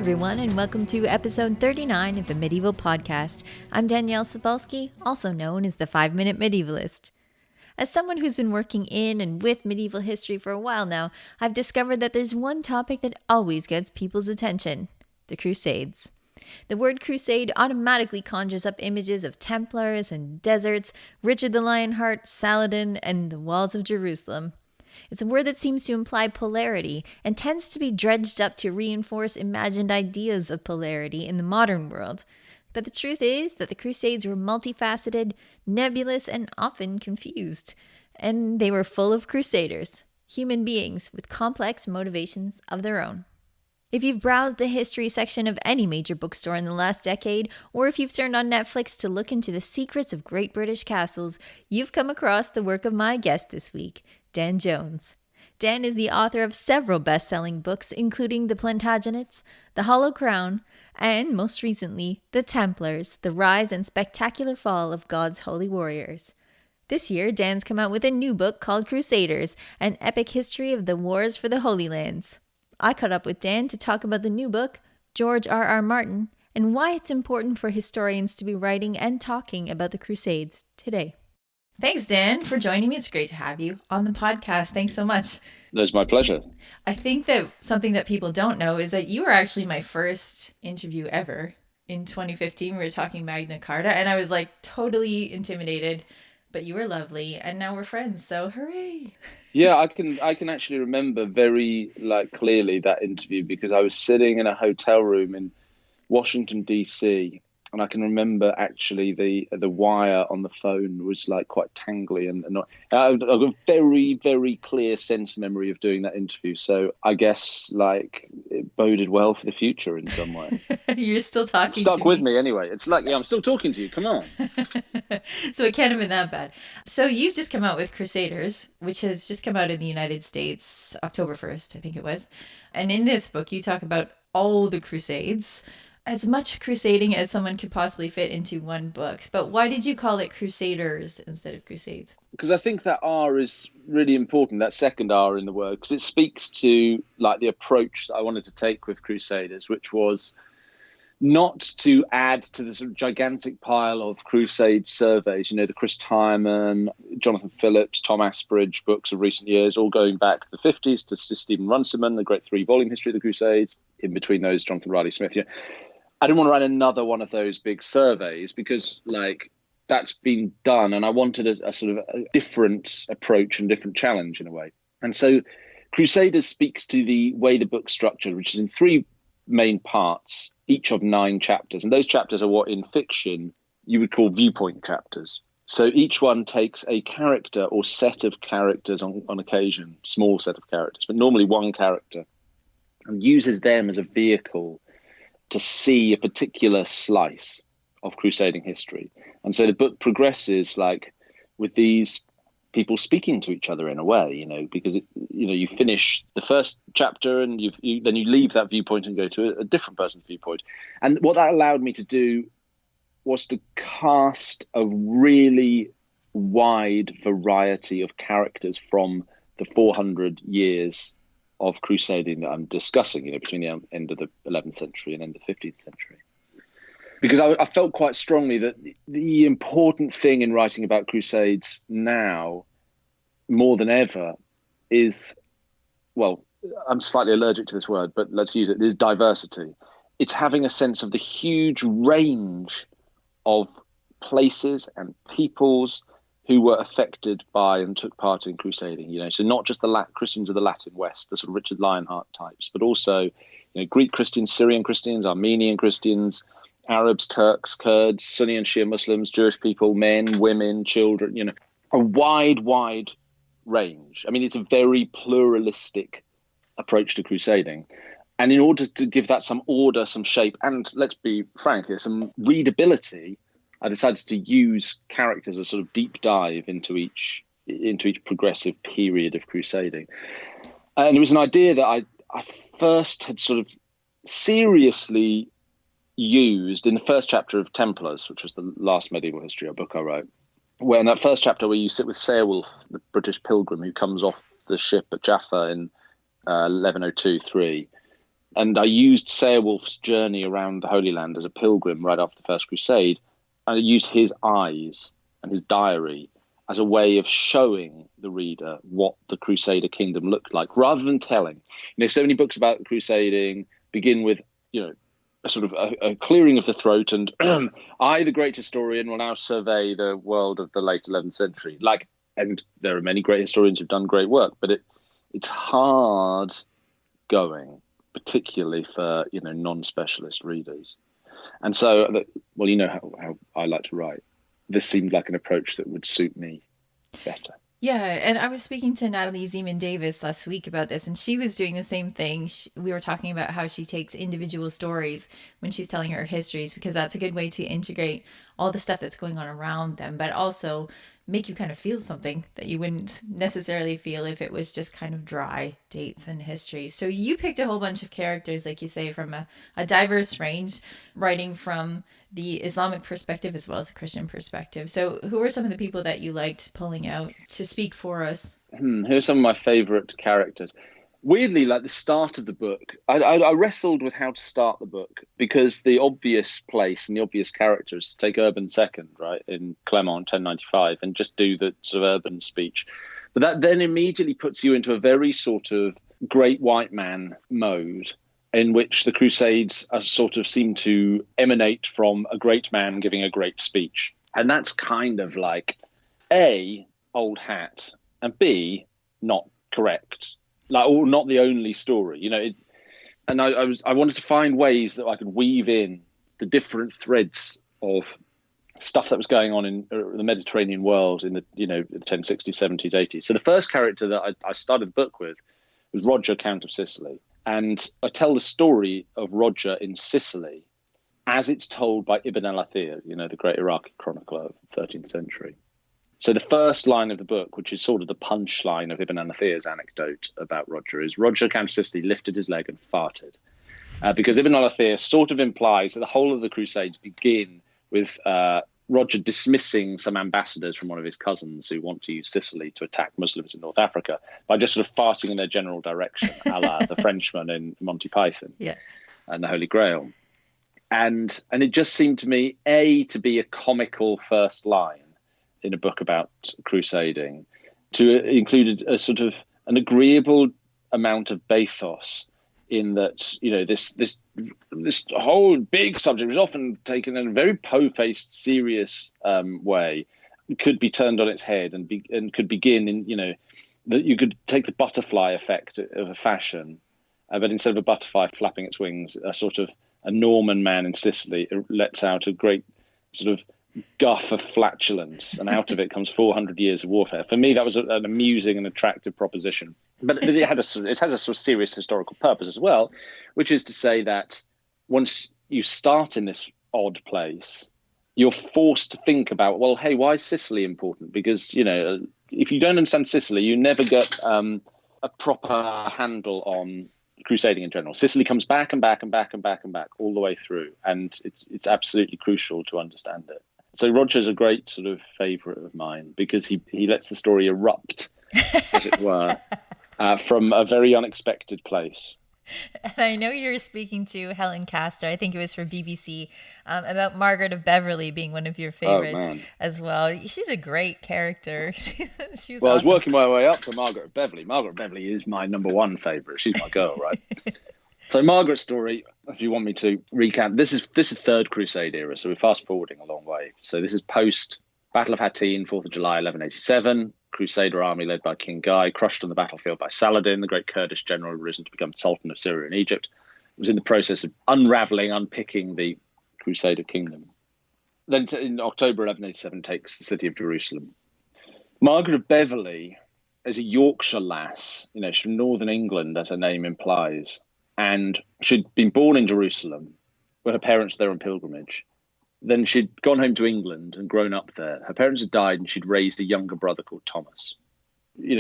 everyone, and welcome to episode 39 of the Medieval Podcast. I'm Danièle Sapolsky, also known as the 5-Minute Medievalist. As someone who's been working in and with medieval history for a while now, I've discovered that there's one topic that always gets people's attention: the Crusades. The word crusade automatically conjures up images of Templars and deserts, Richard the Lionheart, Saladin, and the walls of Jerusalem. It's a word that seems to imply polarity and tends to be dredged up to reinforce imagined ideas of polarity in the modern world. But the truth is that the Crusades were multifaceted, nebulous, and often confused. And they were full of crusaders, human beings with complex motivations of their own. If you've browsed the history section of any major bookstore in the last decade, or if you've turned on Netflix to look into the secrets of great British castles, you've come across the work of my guest this week, Dan Jones. Dan is the author of several best-selling books, including The Plantagenets, The Hollow Crown, and, most recently, The Templars, The Rise and Spectacular Fall of God's Holy Warriors. This year, Dan's come out with a new book called Crusaders, an epic history of the wars for the Holy Lands. I caught up with Dan to talk about the new book, George R.R. Martin, and why it's important for historians to be writing and talking about the Crusades today. Thanks, Dan, for joining me. It's great to have you on the podcast. Thanks so much. It's my pleasure. I think that something that people don't know is that you were actually my first interview ever. In 2015, we were talking Magna Carta, and I was like totally intimidated, but you were lovely, and now we're friends, so hooray. Yeah, I can actually remember very clearly that interview because I was sitting in a hotel room in Washington, D.C., and I can remember actually the wire on the phone was quite tangly and not. I've got a very, very clear sense memory of doing that interview. So I guess it boded well for the future in some way. You're still talking to me. Stuck with me anyway. It's I'm still talking to you. Come on. So it can't have been that bad. So you've just come out with Crusaders, which has just come out in the United States, October 1st, I think it was. And in this book, you talk about all the Crusades. As much crusading as someone could possibly fit into one book. But why did you call it Crusaders instead of Crusades? Because I think that R is really important, that second R in the word, because it speaks to the approach that I wanted to take with Crusaders, which was not to add to this gigantic pile of Crusade surveys, the Chris Tyerman, Jonathan Phillips, Tom Asbridge books of recent years, all going back to the 50s to Stephen Runciman, the great 3-volume history of the Crusades, in between those, Jonathan Riley Smith. I didn't want to write another one of those big surveys because that's been done. And I wanted a sort of a different approach and different challenge in a way. And so Crusaders speaks to the way the book's structured, which is in 3 main parts, each of 9 chapters. And those chapters are what in fiction you would call viewpoint chapters. So each one takes a character or set of characters on occasion, small set of characters, but normally one character, and uses them as a vehicle to see a particular slice of crusading history. And so the book progresses with these people speaking to each other in a way, because you finish the first chapter and then you leave that viewpoint and go to a different person's viewpoint. And what that allowed me to do was to cast a really wide variety of characters from the 400 years of crusading that I'm discussing, between the end of the 11th century and end of the 15th century. Because I felt quite strongly that the important thing in writing about crusades now, more than ever, is, well, I'm slightly allergic to this word, but let's use it, is diversity. It's having a sense of the huge range of places and peoples who were affected by and took part in crusading, so not just the Christians of the Latin West, the sort of Richard Lionheart types, but also Greek Christians, Syrian Christians, Armenian Christians, Arabs, Turks, Kurds, Sunni and Shia Muslims, Jewish people, men, women, children, a wide range. I mean, it's a very pluralistic approach to crusading. And in order to give that some order, some shape, and let's be frank here, some readability, I decided to use characters as a sort of deep dive into each progressive period of crusading. And it was an idea that I first had sort of seriously used in the first chapter of Templars, which was the last medieval history book I wrote, where in that first chapter where you sit with Ceolwulf, the British pilgrim who comes off the ship at Jaffa in 1102-3, And I used Ceolwulf's journey around the Holy Land as a pilgrim right after the First Crusade. And I used his eyes and his diary as a way of showing the reader what the Crusader kingdom looked like, rather than telling. So many books about crusading begin with, a sort of a clearing of the throat, and I, the great historian, will now survey the world of the late 11th century. And there are many great historians who've done great work, but it's hard going, particularly for non-specialist readers. And so, how I like to write. This seemed like an approach that would suit me better. Yeah, and I was speaking to Natalie Zeman Davis last week about this, and she was doing the same thing. We were talking about how she takes individual stories when she's telling her histories, because that's a good way to integrate all the stuff that's going on around them, but also make you kind of feel something that you wouldn't necessarily feel if it was just kind of dry dates and history. So you picked a whole bunch of characters, like you say, from a diverse range, writing from the Islamic perspective as well as the Christian perspective. So who are some of the people that you liked pulling out to speak for us? Who are some of my favorite characters? Weirdly, like the start of the book, I wrestled with how to start the book, because the obvious place and the obvious character is to take Urban II, right, in Clement 1095, and just do the sort of Urban speech. But that then immediately puts you into a very sort of great white man mode, in which the Crusades are sort of seem to emanate from a great man giving a great speech. And that's kind of like, A, old hat, and B, not correct. Or not the only story, and I wanted to find ways that I could weave in the different threads of stuff that was going on in the Mediterranean world in the 1060s, 70s, 80s. So the first character that I started the book with was Roger, Count of Sicily, and I tell the story of Roger in Sicily as it's told by Ibn al-Athir, the great Iraqi chronicler of the 13th century. So the first line of the book, which is sort of the punchline of Ibn al-Athir's anecdote about Roger, is Roger, Count of Sicily, lifted his leg and farted. Because Ibn al-Athir sort of implies that the whole of the Crusades begin with Roger dismissing some ambassadors from one of his cousins who want to use Sicily to attack Muslims in North Africa by just sort of farting in their general direction, a la the Frenchman in Monty Python and the Holy Grail. And it just seemed to me, A, to be a comical first line in a book about crusading, to include a sort of an agreeable amount of bathos, in that this whole big subject was often taken in a very po-faced, serious way, could be turned on its head and could begin in that you could take the butterfly effect of a fashion, but instead of a butterfly flapping its wings, a Norman man in Sicily lets out a great sort of guff of flatulence, and out of it comes 400 years of warfare. For me, that was an amusing and attractive proposition. But it has a sort of serious historical purpose as well, which is to say that once you start in this odd place, you're forced to think about, well, hey, why is Sicily important? Because, if you don't understand Sicily, you never get a proper handle on crusading in general. Sicily comes back and back and back and back and back all the way through, and it's absolutely crucial to understand it. So Roger's a great sort of favourite of mine, because he lets the story erupt, as it were, from a very unexpected place. And I know you're speaking to Helen Castor, I think it was for BBC, about Margaret of Beverly being one of your favorites as well. She's a great character. She was awesome. I was working my way up to Margaret of Beverly. Margaret of Beverly is my number one favourite. She's my girl, right? So Margaret's story, if you want me to recount, this is Third Crusade era, so we're fast forwarding a long way. So this is post Battle of Hattin, 4th of July, 1187. Crusader army led by King Guy, crushed on the battlefield by Saladin, the great Kurdish general risen to become Sultan of Syria and Egypt, was in the process of unpicking the Crusader kingdom. Then in October 1187 takes the city of Jerusalem. Margaret of Beverly is a Yorkshire lass, she's from northern England, as her name implies. And she'd been born in Jerusalem, where her parents were there on pilgrimage. Then she'd gone home to England and grown up there. Her parents had died, and she'd raised a younger brother called Thomas.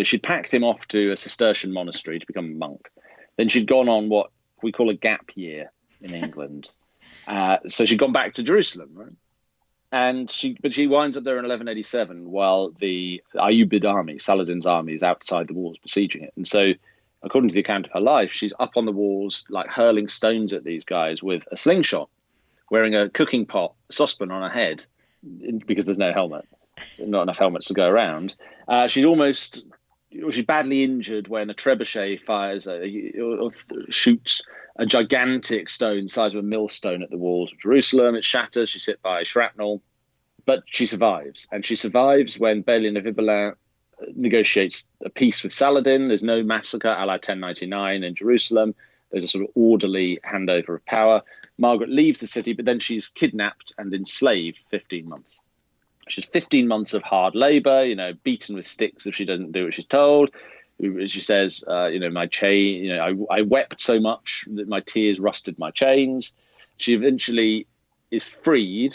She'd packed him off to a Cistercian monastery to become a monk. Then she'd gone on what we call a gap year in England. So she'd gone back to Jerusalem, right? But she winds up there in 1187 while the Ayyubid army, Saladin's army, is outside the walls besieging it. And so according to the account of her life, she's up on the walls, like hurling stones at these guys with a slingshot, wearing a cooking pot, saucepan on her head, because there's no helmet, not enough helmets to go around. She's badly injured when a trebuchet shoots a gigantic stone, the size of a millstone, at the walls of Jerusalem. It shatters. She's hit by shrapnel, but she survives. And she survives when Bélin of Ibelin negotiates a peace with Saladin. There's no massacre a la 1099 in Jerusalem. There's a sort of orderly handover of power. Margaret leaves the city, but then she's kidnapped and enslaved 15 months. She's 15 months of hard labor, beaten with sticks if she doesn't do what she's told. She says, my chain, I wept so much that my tears rusted my chains. She eventually is freed.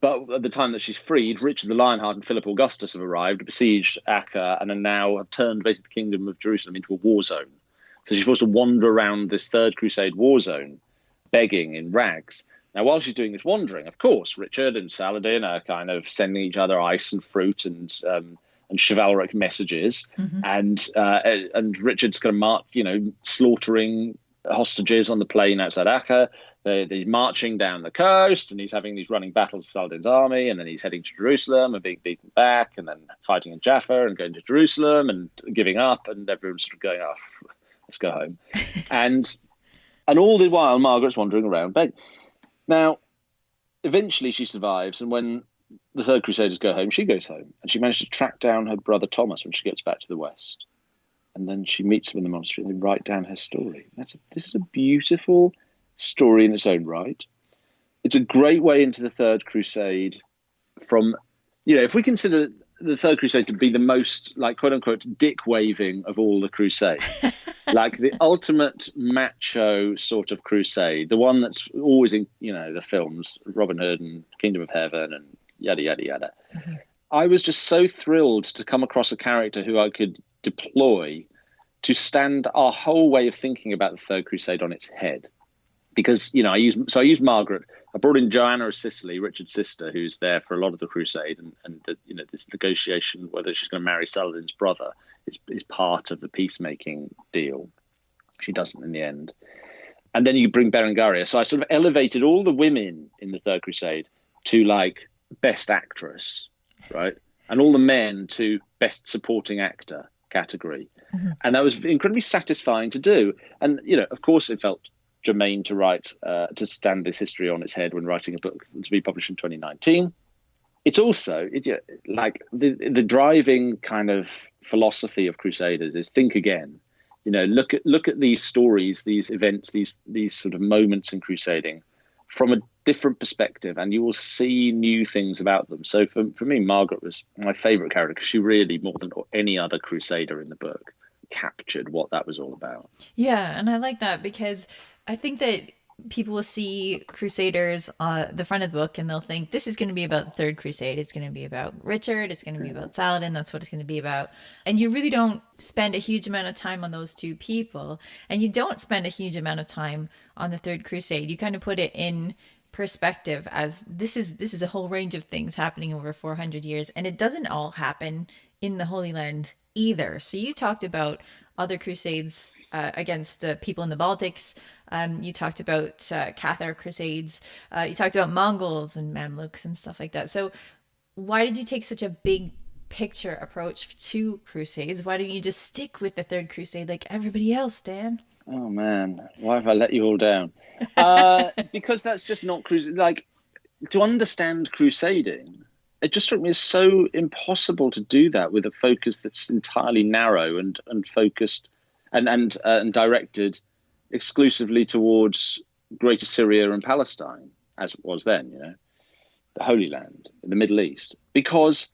But at the time that she's freed, Richard the Lionheart and Philip Augustus have arrived, besieged Acre, and have turned basically the kingdom of Jerusalem into a war zone. So she's forced to wander around this Third Crusade war zone, begging in rags. Now, while she's doing this wandering, of course, Richard and Saladin are kind of sending each other ice and fruit and chivalric messages, and Richard's going to march, slaughtering hostages on the plain outside Acre. They're marching down the coast, and he's having these running battles with Saladin's army, and then he's heading to Jerusalem and being beaten back, and then fighting in Jaffa and going to Jerusalem and giving up, and everyone's sort of going, oh, let's go home. and all the while, Margaret's wandering around begging. Now, eventually she survives, and when the Third Crusaders go home, she goes home, and she managed to track down her brother Thomas when she gets back to the West. And then she meets him in the monastery, and they write down her story. This is a beautiful story in its own right. It's a great way into the Third Crusade from, if we consider the Third Crusade to be the most, like, quote unquote, dick waving of all the crusades, like the ultimate macho sort of crusade, the one that's always in, the films, Robin Hood and Kingdom of Heaven and yada, yada, yada. Mm-hmm. I was just so thrilled to come across a character who I could deploy to stand our whole way of thinking about the Third Crusade on its head. Because, I used Margaret. I brought in Joanna of Sicily, Richard's sister, who's there for a lot of the crusade, and this negotiation whether she's going to marry Saladin's brother is part of the peacemaking deal. She doesn't in the end. And then you bring Berengaria. So I sort of elevated all the women in the Third Crusade to like best actress, right, and all the men to best supporting actor category, and that was incredibly satisfying to do. And of course, it felt germane to write, to stand this history on its head when writing a book to be published in 2019. It's also like the driving kind of philosophy of Crusaders is think again. Look at these stories, these events, these sort of moments in crusading from a different perspective, and you will see new things about them. So for me, Margaret was my favorite character because she really, more than any other crusader in the book, captured what that was all about. Yeah, and I like that because I think that people will see Crusaders on the front of the book and they'll think this is going to be about the Third Crusade. It's going to be about Richard. It's going to be about Saladin. That's what it's going to be about. And you really don't spend a huge amount of time on those two people. And you don't spend a huge amount of time on the Third Crusade. You kind of put it in perspective as this is a whole range of things happening over 400 years. And it doesn't all happen in the Holy Land either. So you talked about other crusades against the people in the Baltics. You talked about Cathar crusades. You talked about Mongols and Mamluks and stuff like that. So why did you take such a big picture approach to crusades? Why don't you just stick with the Third Crusade like everybody else, Dan? Oh man, why have I let you all down? Because that's just not crusade. Like, to understand crusading, it just struck me as so impossible to do that with a focus that's entirely narrow and focused and directed exclusively towards Greater Syria and Palestine, as it was then, the Holy Land in the Middle East. Because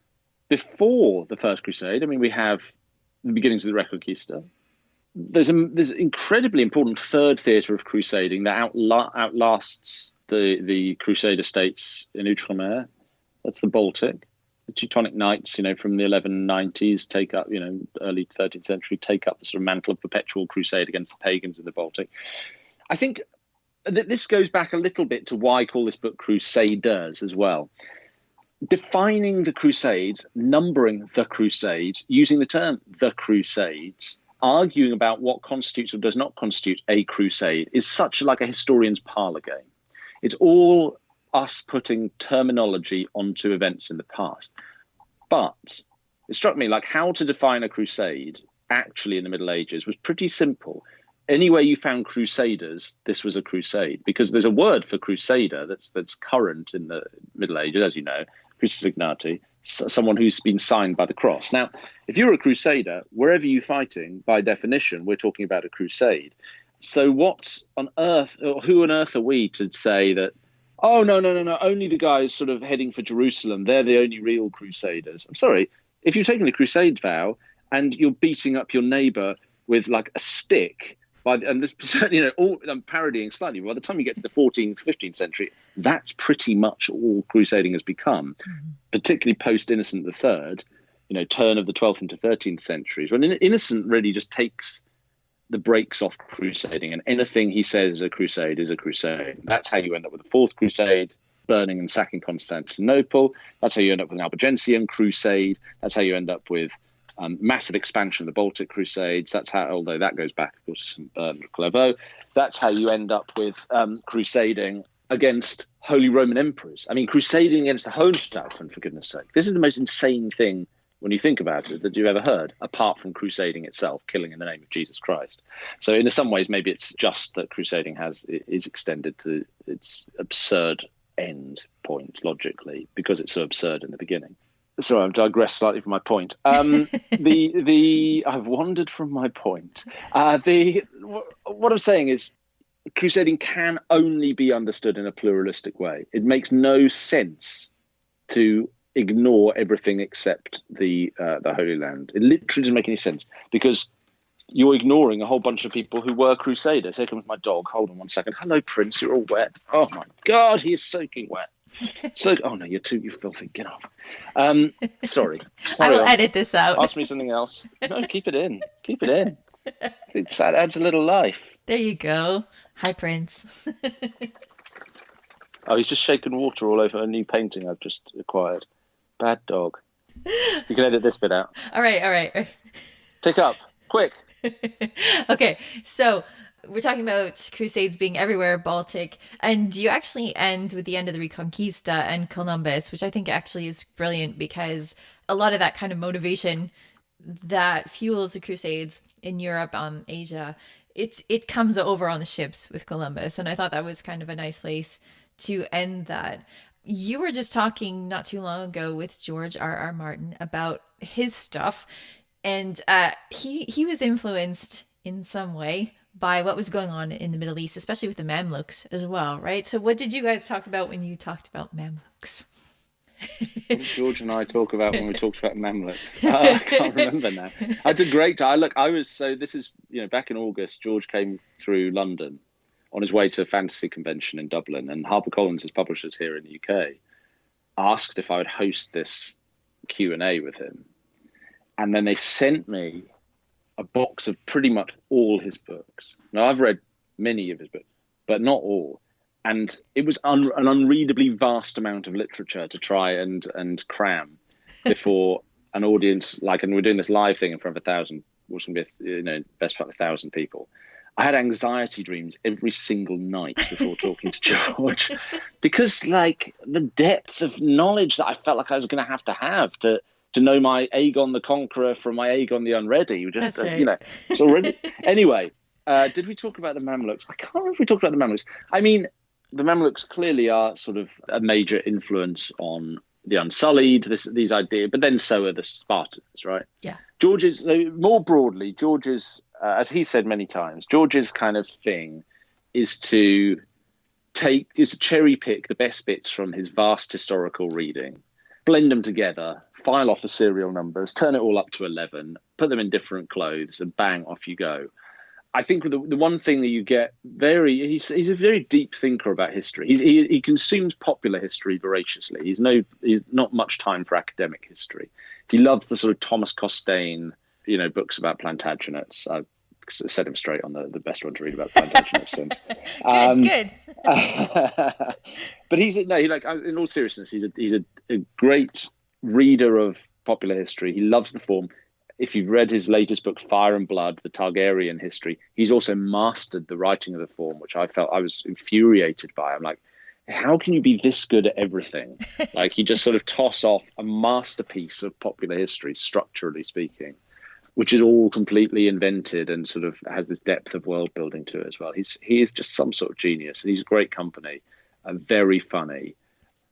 before the First Crusade, we have the beginnings of the Reconquista. There's incredibly important third theatre of crusading that outlasts the Crusader states in Outremer. That's the Baltic. The Teutonic Knights, from the 1190s take up, early 13th century, take up the sort of mantle of perpetual crusade against the pagans in the Baltic. I think that this goes back a little bit to why I call this book Crusaders as well. Defining the Crusades, numbering the Crusades, using the term the Crusades, arguing about what constitutes or does not constitute a crusade is such like a historian's parlor game. It's all us putting terminology onto events in the past. But it struck me like how to define a crusade actually in the Middle Ages was pretty simple. Anywhere you found crusaders, this was a crusade, because there's a word for crusader that's current in the Middle Ages, as you know, Christus Ignati, someone who's been signed by the cross. Now, if you're a crusader, wherever you're fighting, by definition, we're talking about a crusade. So what on earth, or who on earth are we to say that, oh, no, only the guys sort of heading for Jerusalem, they're the only real crusaders? I'm sorry, if you're taking a crusade vow and you're beating up your neighbor with like a stick, and this, I'm parodying slightly, by the time you get to the 14th, 15th century, that's pretty much all crusading has become, particularly post Innocent III, turn of the 12th into 13th centuries, when Innocent really just takes the brakes off crusading, and anything he says is a crusade is a crusade. That's how you end up with the Fourth Crusade, burning and sacking Constantinople. That's how you end up with an Albigensian crusade. That's how you end up with massive expansion of the Baltic Crusades. That's how, although that goes back, of course, to St. Bernard of Clairvaux, that's how you end up with crusading against Holy Roman emperors. I mean, crusading against the Hohenstaufen, for goodness sake. This is the most insane thing, when you think about it, that you've ever heard, apart from crusading itself, killing in the name of Jesus Christ. So in some ways, maybe it's just that crusading is extended to its absurd end point, logically, because it's so absurd in the beginning. Sorry, I've digressed slightly from my point. I've wandered from my point. What I'm saying is, crusading can only be understood in a pluralistic way. It makes no sense to ignore everything except the Holy Land. It literally doesn't make any sense, because you're ignoring a whole bunch of people who were crusaders. Here comes my dog. Hold on one second. Hello, Prince. You're all wet. Oh my God, he is soaking wet. So, oh no, you filthy. Get off. Sorry. I will edit this out. Ask me something else. No, keep it in. Keep it in. It adds a little life. There you go. Hi, Prince. Oh, he's just shaking water all over a new painting I've just acquired. Bad dog. You can edit this bit out. All right. Pick up. Quick. Okay, so we're talking about crusades being everywhere, Baltic, and you actually end with the end of the Reconquista and Columbus, which I think actually is brilliant, because a lot of that kind of motivation that fuels the crusades in Europe, Asia, it comes over on the ships with Columbus, and I thought that was kind of a nice place to end that. You were just talking not too long ago with George R.R. Martin about his stuff, and he was influenced in some way by what was going on in the Middle East, especially with the Mamluks as well, right? So what did you guys talk about when you talked about Mamluks? What did George and I talk about when we talked about Mamluks? I can't remember now. I did great. This is, back in August, George came through London on his way to a fantasy convention in Dublin, and HarperCollins, his publishers here in the UK, asked if I would host this Q&A with him. And then they sent me a box of pretty much all his books. Now, I've read many of his books, but not all. And it was an unreadably vast amount of literature to try and cram before an audience, and we're doing this live thing in front of 1,000, which can be, best part of 1,000 people. I had anxiety dreams every single night before talking to George, because the depth of knowledge that I felt like I was going to have to know my Aegon the Conqueror from my Aegon the Unready. Just, it's already. Anyway, did we talk about the Mamluks? I can't remember if we talked about the Mamluks. I mean, the Mamluks clearly are sort of a major influence on the Unsullied, these ideas, but then so are the Spartans, right? Yeah. More broadly, George's, as he said many times, George's kind of thing is to cherry pick the best bits from his vast historical reading, blend them together, file off the serial numbers, turn it all up to 11, put them in different clothes, and bang, off you go. I think the one thing that you get he's a very deep thinker about history. He consumes popular history voraciously. He's not much time for academic history. He loves the sort of Thomas Costain, books about Plantagenets. I've set him straight on the best one to read about Plantagenets since. Good. But in all seriousness, he's a great reader of popular history. He loves the form. if you've read his latest book, Fire and Blood, the Targaryen history, he's also mastered the writing of the form, which I felt I was infuriated by. I'm like, how can you be this good at everything? Like, he just sort of toss off a masterpiece of popular history, structurally speaking, which is all completely invented and sort of has this depth of world building to it as well. He is just some sort of genius, and he's a great company, very funny,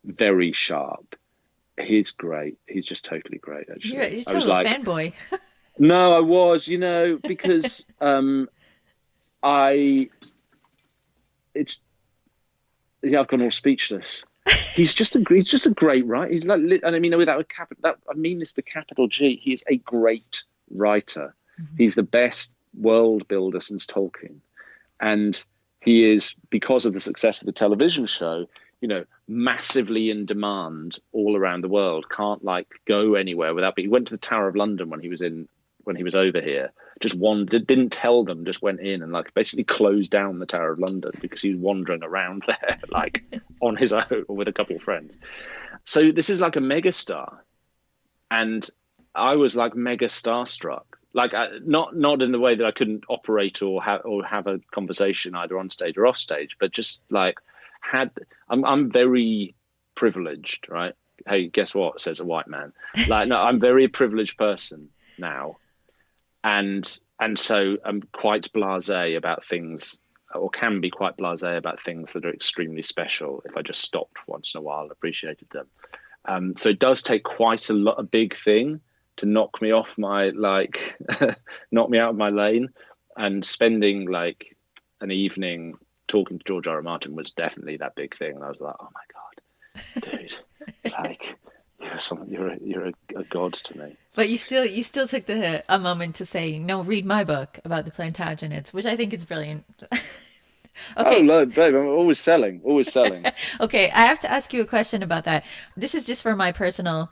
very sharp. He's great. He's just totally great, actually. You're a total fanboy. No, I was, because I've gone all speechless. He's just a great writer. He's like, and I mean, without a capital, I mean this, the capital G. He is a great writer. Mm-hmm. He's the best world builder since Tolkien, and he is, because of the success of the television show, massively in demand all around the world. Can't go anywhere without. But he went to the Tower of London when he was over here. Just wandered, didn't tell them, just went in and basically closed down the Tower of London because he was wandering around there on his own or with a couple of friends. So this is like a megastar, and I was mega starstruck. Not in the way that I couldn't operate or have a conversation either on stage or off stage, but just I'm very privileged, right? Hey, guess what? Says a white man. No, I'm a very privileged person now, and so I'm quite blasé about things, or can be quite blasé about things that are extremely special. If I just stopped once in a while and appreciated them, so it does take quite a big thing to knock me off my knock me out of my lane, and spending an evening talking to George R. R. Martin was definitely that big thing. And I was like, oh my God, dude, you're a god to me. But you still took a moment to say, no, read my book about the Plantagenets, which I think is brilliant. Okay. Oh, look, babe, I'm always selling. Okay, I have to ask you a question about that. This is just for my personal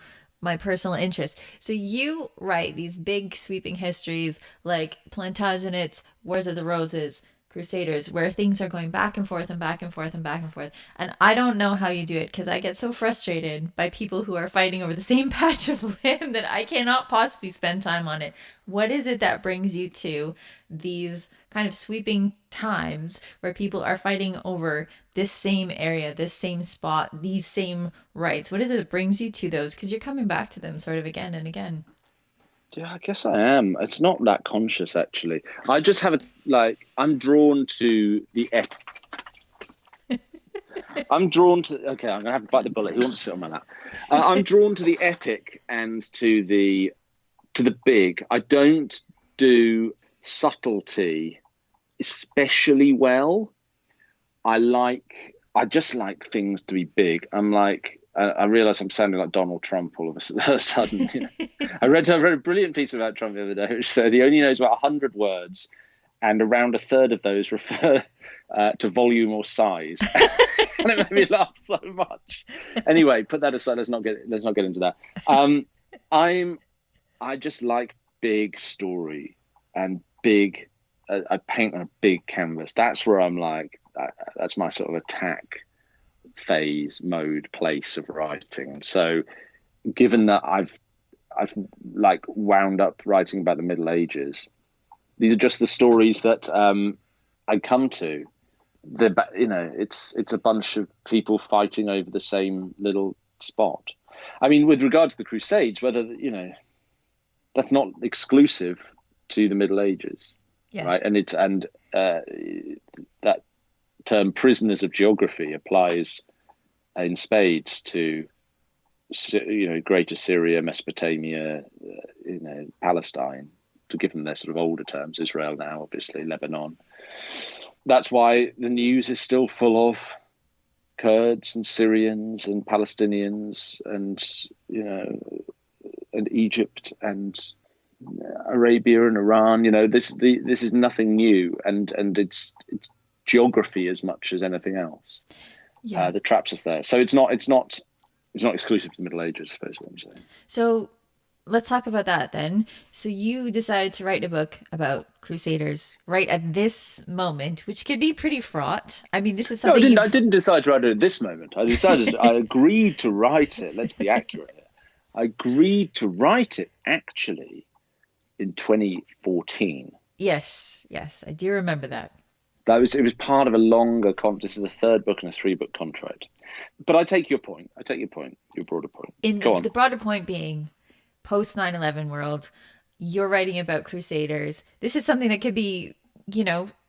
interest. So you write these big sweeping histories like Plantagenets, Wars of the Roses, Crusaders, where things are going back and forth and back and forth and back and forth. And I don't know how you do it, because I get so frustrated by people who are fighting over the same patch of land that I cannot possibly spend time on it. What is it that brings you to these kind of sweeping times where people are fighting over this same area, this same spot, these same rights? What is it that brings you to those? Because you're coming back to them sort of again and again. Yeah, I guess I am. It's not that conscious, actually. I just have I'm drawn to the I'm drawn to. Okay, I'm gonna have to bite the bullet. He wants to sit on my lap. I'm drawn to the epic and to the big. I don't do subtlety especially well. I just like things to be big. I realize I'm sounding like Donald Trump all of a sudden. I read a brilliant piece about Trump the other day, which said he only knows about 100 words, and around a third of those refer to volume or size. And it made me laugh so much. Anyway, put that aside. Let's not get into that. I just like big story and big. I paint on a big canvas. That's where I'm that's my sort of attack phase, mode, place of writing. And so given that I've wound up writing about the Middle Ages, these are just the stories that I come to. It's a bunch of people fighting over the same little spot. I mean, with regard to the Crusades, whether that's not exclusive to the Middle Ages. Yeah. Right. And that term prisoners of geography applies in spades to Greater Syria, Mesopotamia, Palestine, to give them their sort of older terms. Israel now, obviously, Lebanon. That's why the news is still full of Kurds and Syrians and Palestinians and and Egypt and Arabia and Iran. This is nothing new, and it's geography as much as anything else. Yeah. That traps us there. So it's not exclusive to the Middle Ages, I suppose what I'm saying. So let's talk about that then. So you decided to write a book about Crusaders right at this moment, which could be pretty fraught. I mean, this is something. No, I didn't decide to write it at this moment. I agreed to write it. Let's be accurate here. I agreed to write it actually in 2014. Yes, I do remember that. It was part of a longer this is a third book and a 3-book contract. But I take your point. Your broader point. In Go the on. broader point being, post 9/11 world, you're writing about Crusaders. This is something that could be,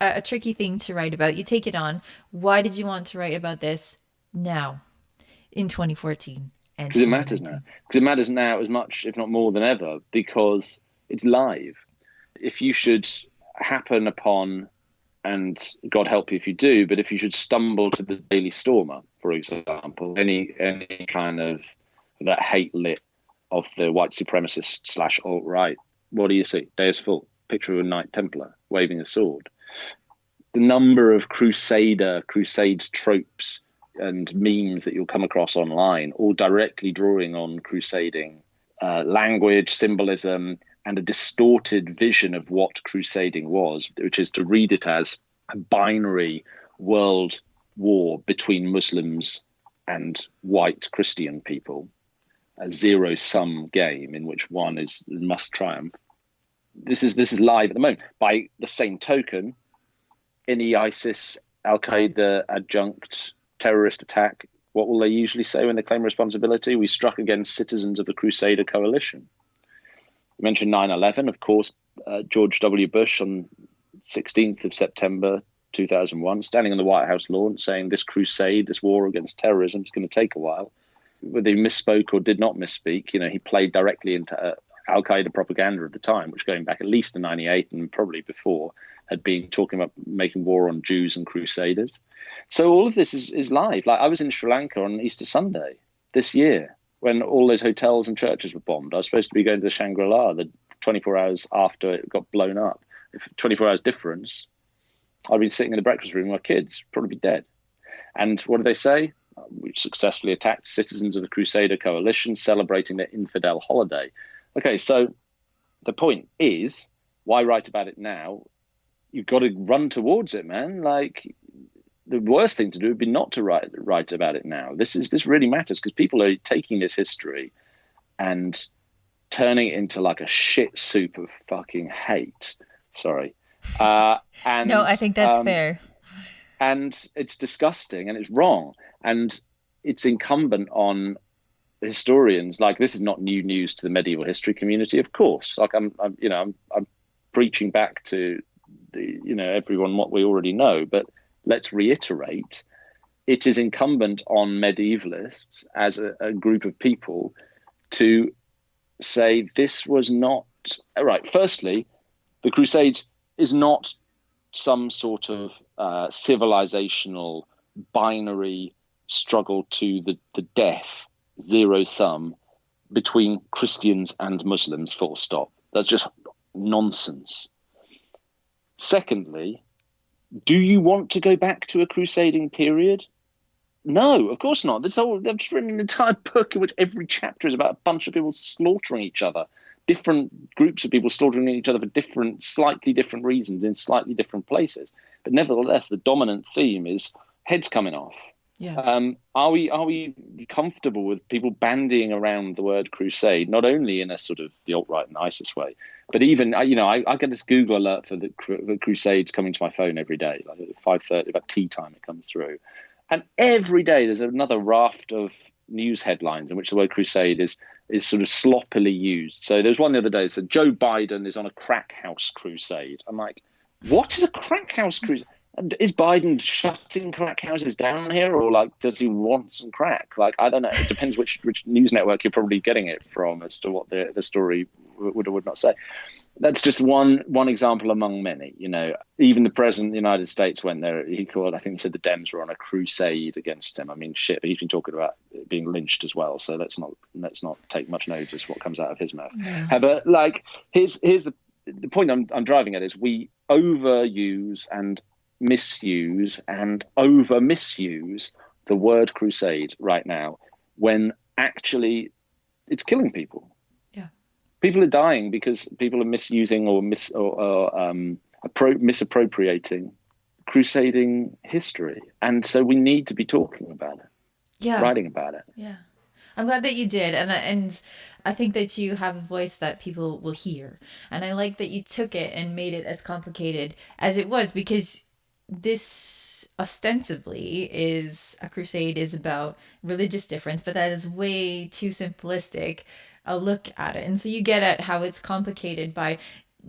a tricky thing to write about. You take it on. Why did you want to write about this now in 2014 and Because it matters now. 2019? Because it matters now as much, if not more than ever, because it's live. If you should happen upon, and God help you if you do, but if you should stumble to the Daily Stormer, for example, any kind of that hate lit of the white supremacist / alt-right, what do you see? Day is full. Picture of a Knight Templar waving a sword. The number of crusades tropes and memes that you'll come across online, all directly drawing on crusading language, symbolism, and a distorted vision of what crusading was, which is to read it as a binary world war between Muslims and white Christian people, a zero-sum game in which one must triumph. This is live at the moment. By the same token, any ISIS, Al-Qaeda adjunct terrorist attack, what will they usually say when they claim responsibility? We struck against citizens of the Crusader coalition. You mentioned 9/11, of course, George W. Bush on 16th of September 2001, standing on the White House lawn saying this crusade, this war against terrorism is going to take a while. Whether he misspoke or did not misspeak, he played directly into Al-Qaeda propaganda at the time, which going back at least to 98 and probably before, had been talking about making war on Jews and Crusaders. So all of this is live. Like I was in Sri Lanka on Easter Sunday this year when all those hotels and churches were bombed. I was supposed to be going to Shangri-La the 24 hours after it got blown up. If 24 hours difference, I'd been sitting in the breakfast room with my kids, probably be dead. And what did they say? We successfully attacked citizens of the Crusader coalition celebrating their infidel holiday. Okay, so the point is, why write about it now? You've got to run towards it, man. Like the worst thing to do would be not to write about it now. This really matters because people are taking this history and turning it into like a shit soup of fucking hate. Sorry. And No, I think that's fair. And it's disgusting and it's wrong. And it's incumbent on historians. Like this is not new news to the medieval history community, of course. Like I'm preaching back to everyone what we already know. But let's reiterate: it is incumbent on medievalists as a group of people to say this was not right. Firstly, the Crusades is not some sort of civilizational binary struggle to the death, zero sum between Christians and Muslims, full stop. That's just nonsense. Secondly, do you want to go back to a crusading period? No, of course not. They've just written an entire book in which every chapter is about a bunch of people slaughtering each other. Different groups of people slaughtering each other for slightly different reasons in slightly different places. But nevertheless, the dominant theme is heads coming off. Yeah. Are we comfortable with people bandying around the word crusade, not only in a sort of the alt-right and ISIS way, but even, I get this Google alert for the crusades coming to my phone every day, like at 5:30, about tea time it comes through. And every day there's another raft of news headlines in which the word crusade is sort of sloppily used. So there's one the other day that said Joe Biden is on a crack house crusade. I'm like, what is a crack house crusade? Is Biden shutting crack houses down here, or like does he want some crack? Like I don't know. It depends which news network you're probably getting it from as to what the story would or would not say. That's just one example among many. Even the president of the United States went there. I think he said the Dems were on a crusade against him. I mean, shit. But he's been talking about being lynched as well. So let's not take much notice what comes out of his mouth. No. But like, here's the point I'm driving at is we overuse and misuse and over misuse the word crusade right now when actually it's killing people. Yeah, people are dying because people are misusing or misappropriating crusading history, and so we need to be talking about it, yeah, writing about it. yeah. I'm glad that you did, and I think that you have a voice that people will hear, and I like that you took it and made it as complicated as it was, because this ostensibly is a crusade is about religious difference, but that is way too simplistic a look at it, and so you get at how it's complicated by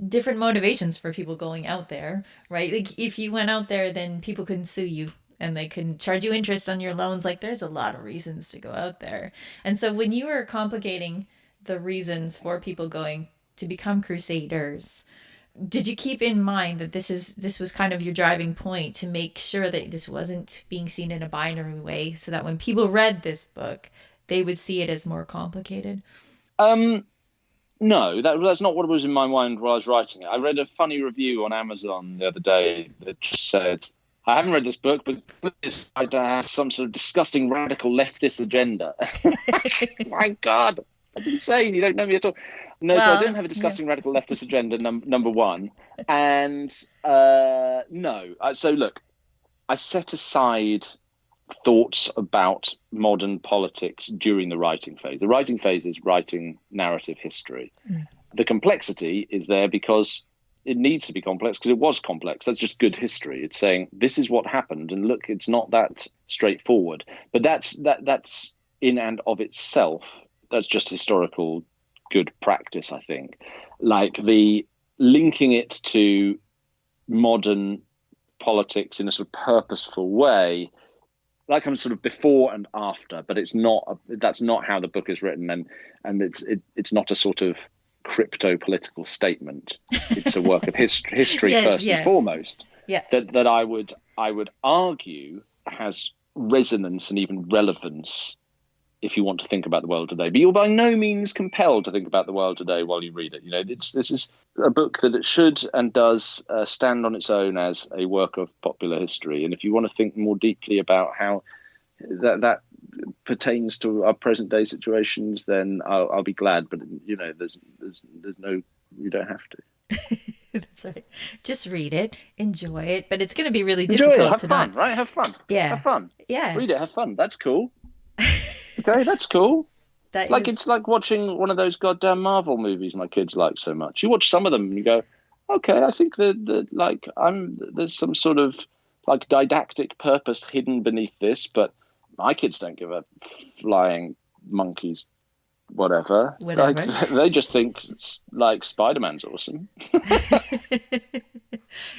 different motivations for people going out there, right? Like if you went out there, then people couldn't sue you and they can charge you interest on your loans. Like there's a lot of reasons to go out there. And so when you were complicating the reasons for people going to become crusaders, did you keep in mind that this was kind of your driving point to make sure that this wasn't being seen in a binary way, so that when people read this book, they would see it as more complicated? No, that's not what was in my mind while I was writing it. I read a funny review on Amazon the other day that just said, I haven't read this book, but it's tried to have some sort of disgusting radical leftist agenda. My God, that's insane. You don't know me at all. No, so I don't have a disgusting radical leftist agenda, number one. And no. So look, I set aside thoughts about modern politics during the writing phase. The writing phase is writing narrative history. The complexity is there because it needs to be complex, because it was complex. That's just good history. It's saying this is what happened, and look, it's not that straightforward. But that's in and of itself, that's just historical good practice, I think. Like the linking it to modern politics in a sort of purposeful way, that comes sort of before and after, but it's not. That's not how the book is written, and it's not a sort of crypto political statement. It's a work of history Yes, first and foremost. Yeah. That I would argue has resonance and even relevance if you want to think about the world today. But you're by no means compelled to think about the world today while you read it. You know, this is a book that it should and does stand on its own as a work of popular history. And if you want to think more deeply about how that pertains to our present day situations, then I'll be glad. But you know, there's no, you don't have to. That's right. Just read it, enjoy it, but it's going to be really Enjoy difficult. It, have fun, right? Have fun. Yeah. Have fun. Yeah. Read it, have fun. That's cool. Okay, that's cool. It's like watching one of those goddamn Marvel movies my kids like so much. You watch some of them and you go, okay, I think there's some sort of like didactic purpose hidden beneath this, but my kids don't give a flying monkeys whatever. Like, they just think like Spider-Man's awesome.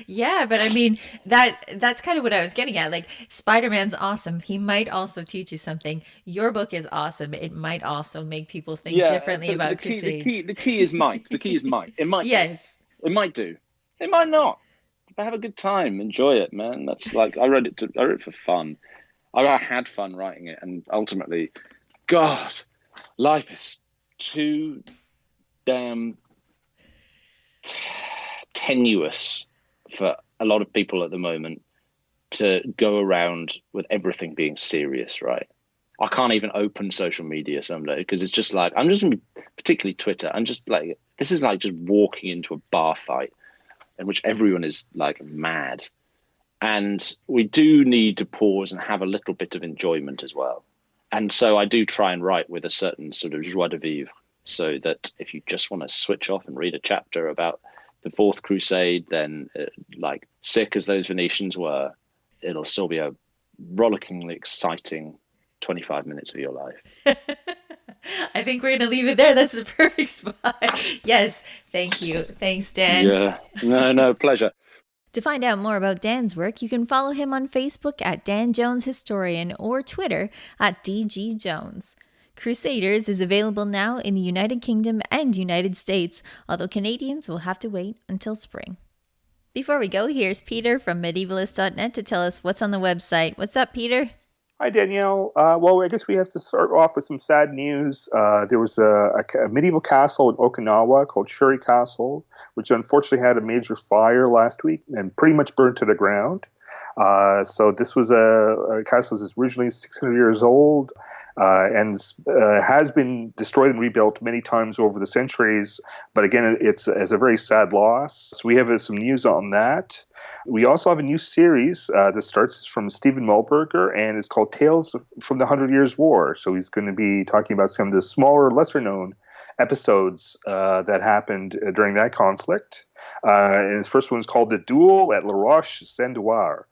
Yeah, but I mean that's kind of what I was getting at. Like Spider-Man's awesome. He might also teach you something. Your book is awesome. It might also make people think differently about crusades. The key is might. The key is might. It might. Yes. It might do. It might not. But have a good time. Enjoy it, man. That's like I wrote it for fun. I had fun writing it, and ultimately, God, life is too damn tenuous for a lot of people at the moment to go around with everything being serious, right? I can't even open social media someday because it's just like, I'm just, particularly Twitter, I'm just like, this is like just walking into a bar fight in which everyone is like mad. And we do need to pause and have a little bit of enjoyment as well. And so I do try and write with a certain sort of joie de vivre, so that if you just want to switch off and read a chapter about the Fourth Crusade, then like sick as those Venetians were, it'll still be a rollickingly exciting 25 minutes of your life. I think we're going to leave it there. That's the perfect spot. Yes. Thank you. Thanks, Dan. Yeah. No, pleasure. To find out more about Dan's work, you can follow him on Facebook at Dan Jones Historian or Twitter at DG Jones. Crusaders is available now in the United Kingdom and United States, although Canadians will have to wait until spring. Before we go, here's Peter from medievalist.net to tell us what's on the website. What's up, Peter? Hi, Danielle. Well, I guess we have to start off with some sad news. There was a medieval castle in Okinawa called Shuri Castle, which unfortunately had a major fire last week and pretty much burned to the ground. So this was a castle that's originally 600 years old and has been destroyed and rebuilt many times over the centuries. But again, it's a very sad loss. So we have some news on that. We also have a new series that starts from Stephen Mulberger, and it's called Tales from the 100 Years' War. So he's going to be talking about some of the smaller, lesser-known episodes that happened during that conflict. And his first one is called The Duel at La Roche-Saint-Douar.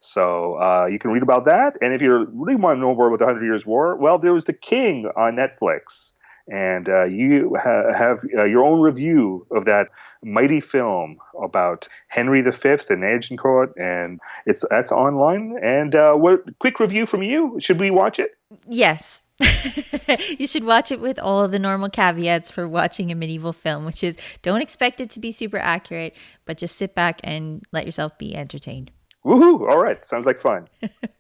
So you can read about that. And if you really want to know more about the 100 Years' War, well, there was The King on Netflix. And you have your own review of that mighty film about Henry V and Agincourt, and that's online. And quick review from you. Should we watch it? Yes. You should watch it with all the normal caveats for watching a medieval film, which is don't expect it to be super accurate, but just sit back and let yourself be entertained. Woohoo! All right. Sounds like fun.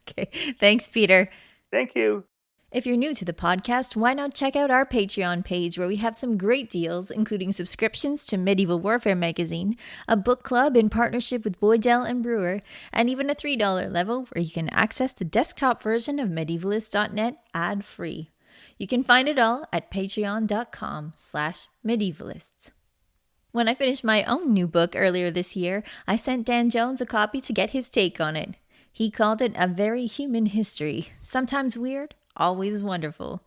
Okay. Thanks, Peter. Thank you. If you're new to the podcast, why not check out our Patreon page where we have some great deals, including subscriptions to Medieval Warfare magazine, a book club in partnership with Boydell and Brewer, and even a $3 level where you can access the desktop version of medievalist.net ad-free. You can find it all at patreon.com/medievalists. When I finished my own new book earlier this year, I sent Dan Jones a copy to get his take on it. He called it a very human history, sometimes weird, always wonderful.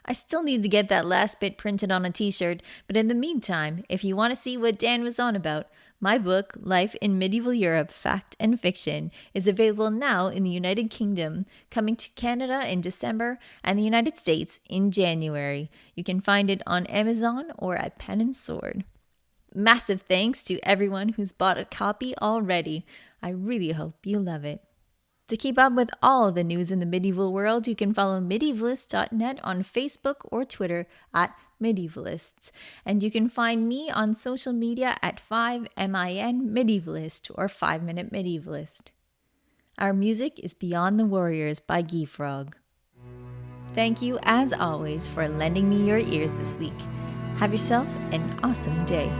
I still need to get that last bit printed on a t-shirt, but in the meantime, if you want to see what Dan was on about, my book, Life in Medieval Europe, Fact and Fiction, is available now in the United Kingdom, coming to Canada in December and the United States in January. You can find it on Amazon or at Pen and Sword. Massive thanks to everyone who's bought a copy already. I really hope you love it. To keep up with all the news in the medieval world, you can follow medievalist.net on Facebook or Twitter at Medievalists. And you can find me on social media at 5MIN Medievalist or 5 Minute Medievalist. Our music is Beyond the Warriors by Guy Frog. Thank you, as always, for lending me your ears this week. Have yourself an awesome day.